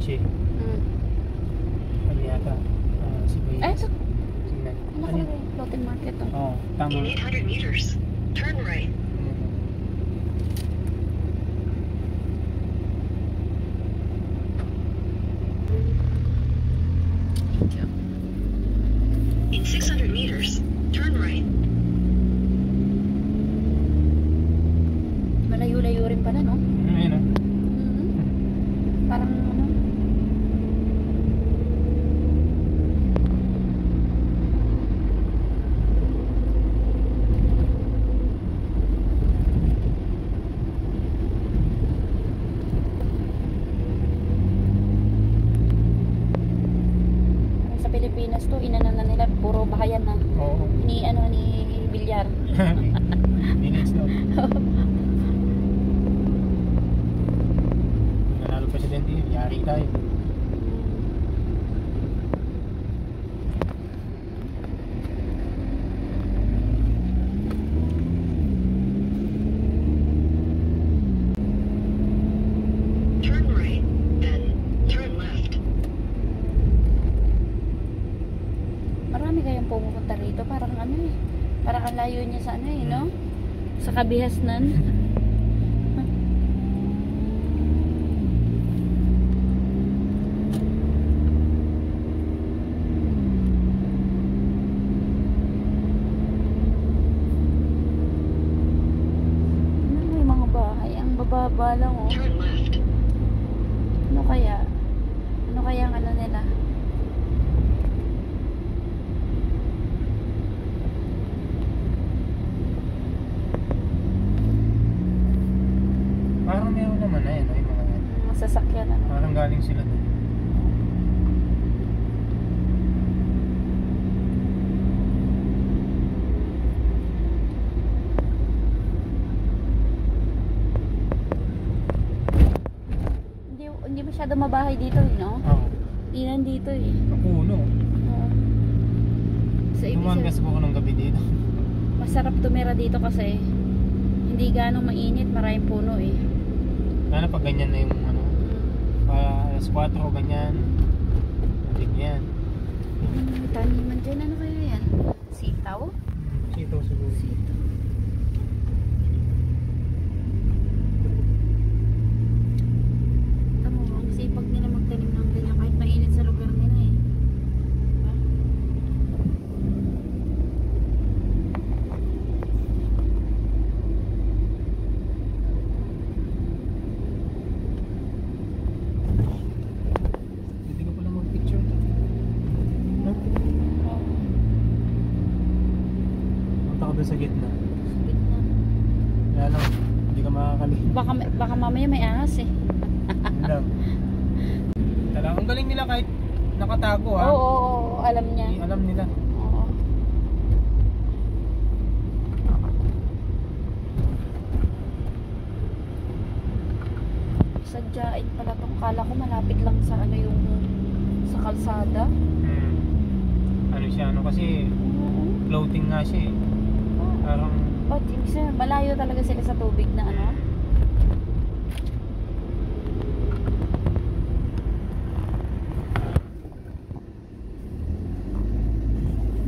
siya. Ano yata? Ay, ito. Signal. Ano ko rin? Floating market to. Oo, tama. In 800 meters, turn right. Thank you. In 600 meters, turn right. Malayo-layo rin pala, no? Ayun o. Parang ano? Sa Pilipinas to, inanan na nila, puro bahayan na. Oo. Ni Bilyar. Minutes daw. Nanalo presidente yun, yari tayo. Turn right, then turn left. Marami kayong pumupunta rito, parang ano eh. Parang ang layo niya sa ano eh, no? Sa Kabihasnan. Ano, may mga bahay, ang bababa lang oh. Turn left. Ano kaya? Ano kaya ang ano nila? Parang meron naman na yun, yung mga yan. Mga sasakyan ano? Parang galing sila doon. Hindi masyado mabahay dito eh, no? Oo. Ilan dito eh. Napuno. Oo. So, ibig Tumahan sabihin, kasi ako ng gabi dito. masarap tumira dito kasi hindi ganong mainit, maraming puno eh. Lalo pag ganyan na yung ano, alas 4 ganyan. Matig yan. May taniman dyan, ano kaya yan? Sitaw? Sitaw siguro. Sitaw. Tama mo, ang sipag nila magtanim ng ganyan kahit mainit sa lugar nila eh. Diba? Hindi ko pala mag-picture. No? Punta ka doon sa gitna. Gitna. Kaya lang, hindi ka makakali. Baka mamaya may ahas eh. Yun lang. Talagang ang galing nila kahit nakatago ha. Oo, alam niya. Alam nila. Oo. Sadyain pala tong, kala ko malapit lang sa ano yung sa kalsada. Ano siya, ano kasi Oo. floating nga siya eh. Parang Oh, ibig sabihin, malayo talaga sila sa tubig na ano.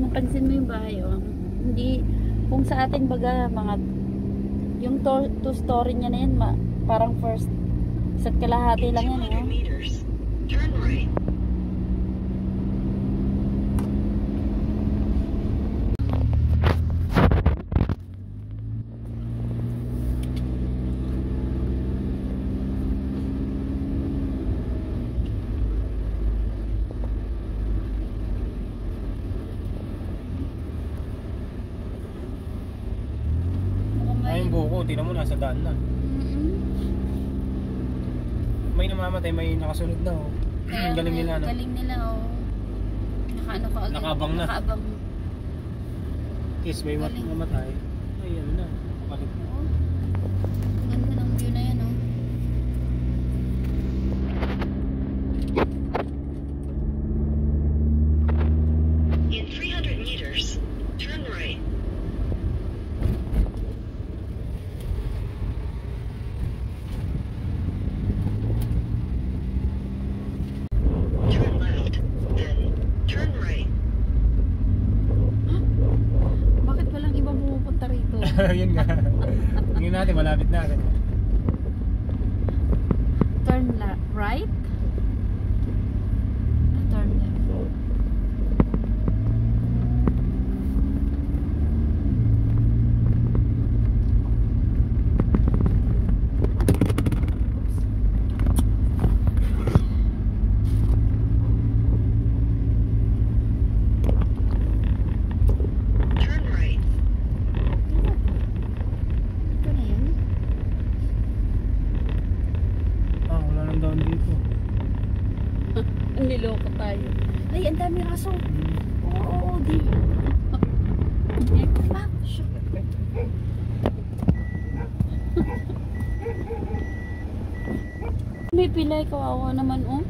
Napansin mo yung bahay oh. Hindi, kung sa atin baga mga yung two-story niya na yan, parang first sa kalahati In lang yan 200 meters, turn right. ay yung buko, tingnan mo nasa daan na. May namamatay, may nakasunod na oh. Ang galing nila no. Galing nila oh. Nakaano ka agad. Nakaabang na. Nakaabang. Yes, may Galing. mamatay. Ay ano na, makalit na. Oo. Ganda ng view na yan oh. In 300 meters, turn right. Yun nga. Tingnan natin, malapit na. Turn right? Turn left. Turn right. Ito na yun. Wala nang doon dito. Niloko tayo. Ay, ang dami aso. Oo, di. Ah, shoot. May pilay, kawawa naman, oh.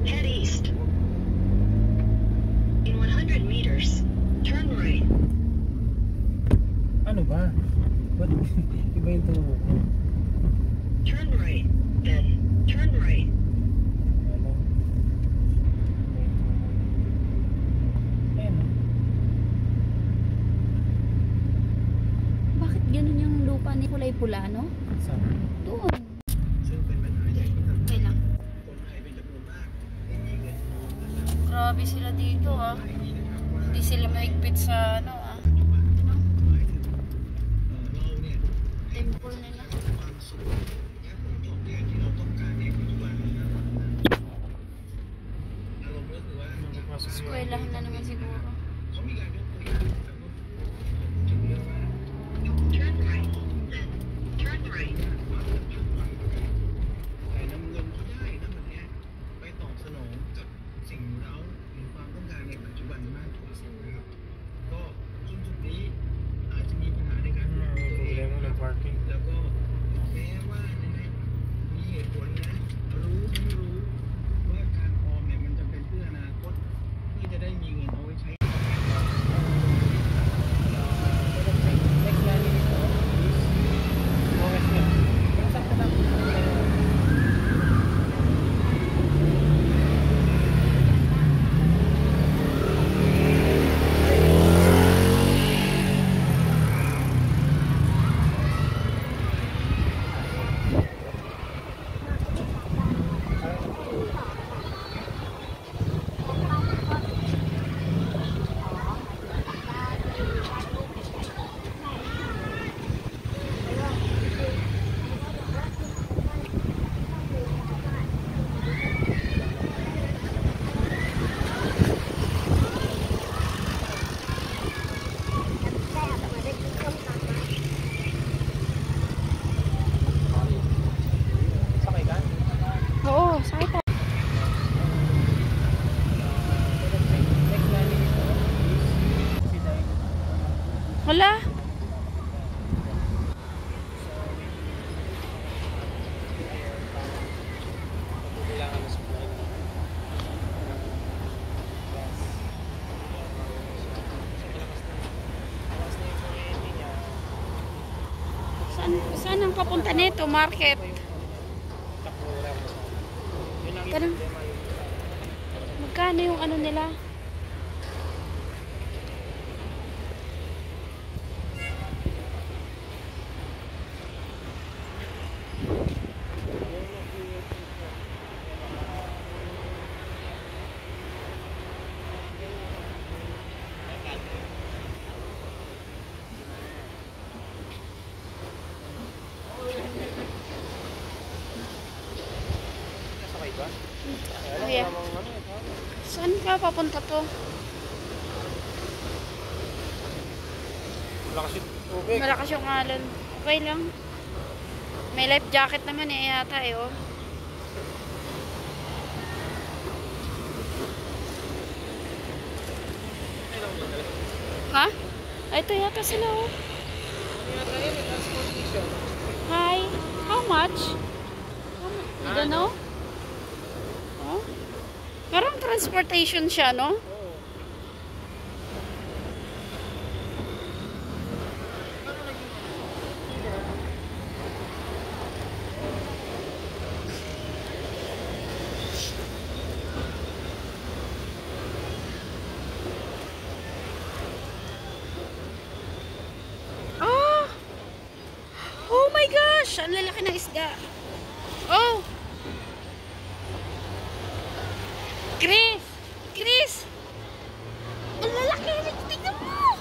Head east. In 100 meters, turn right. Ano ba? Ba't iba yung turo ko? Turn right. Then, turn right. Ano? Ayun. Bakit ganun yung lupa ni kulay pula, no? Saan? Doon. Okay lang. Grabe sila dito, ah. Hindi sila maigpit sa, ano, ah. Ano? Temple nila. Eskwelahan na naman siguro. Turn right. Then, turn right. แต่นำเงินที่ได้นะวันเนี้ยไปตอบสนองกับสิ่งเร้าหรือความต้องการในปัจจุบันมากที่สุดนะครับก็จุดนี้อาจจะมีปัญหาในการควบคุมตัวเอง Problema ng parking. แล้วก็แม้ว่านะมีเหตุผลนะรู้ทั้งรู้ว่าการออมเนี่ยมันจะเป็นเพื่ออนาคตเพื่อจะได้มีเงินเอาไว้ใช้ Next line dito is West na. Pero sakto lang. Sakay ka? Oo, sakit tayo. Next line dito is Siday. Hala? Kailangan na supply. Saan ang papunta nito? Market? Tanong, magkano yung ano nila? Sakay ba? Kuya, saan ka papunta to? Malakas yung tubig. Malakas yung alon. Okay lang. May life jacket naman eh yata eh, oh. Ha? Ay, ito yata sila, oh. Hi. How much? You don't know? Oh? Parang transportation siya, no? gosh! Ang lalaki ng isda. Oh! Chris! Chris! Ang lalaki! Tingnan mo!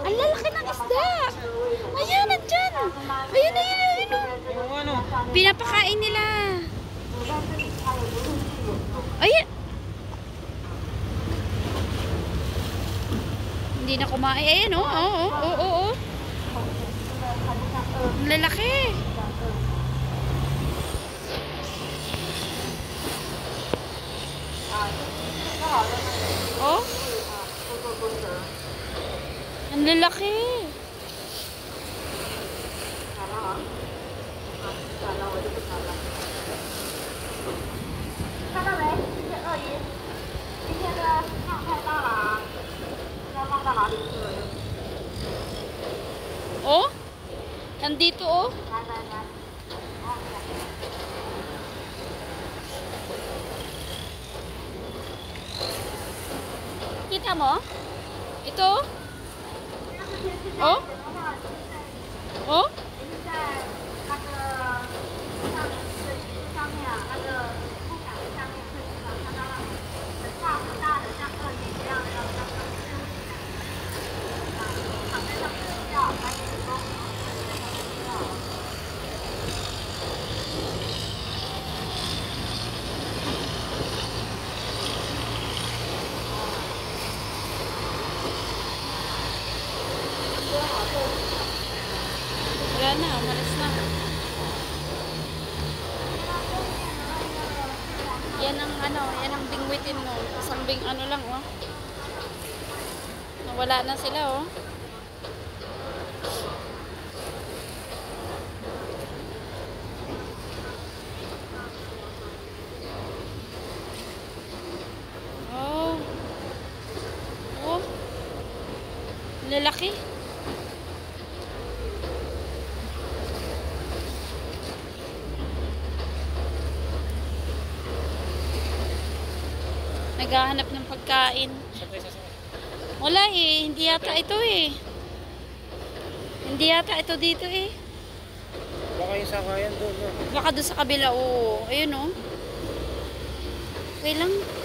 Ang lalaki ng isda! Ayan, nandyan! Ayun, ayun, ayun! Yung ano? Pinapakain nila. Ayan! Hindi na kumain. Ayan, oh, oh, oh, oh, oh, oh. Ang lalaki. Oh? Ang lalaki. Oh? Nandito oh. Kita mo? Ito? Oh? Oh? Wala na, umalis na. Yan ang ano, yan ang bingwitin mo. Isang ano lang oh. Nawala na sila oh. Oh. Oh. Lalaki. Naghahanap ng pagkain. Wala eh, hindi yata ito eh. Hindi yata ito dito eh. Baka yung sakayan doon. No? Baka doon sa kabila, oo. Ayun oh. Okay lang.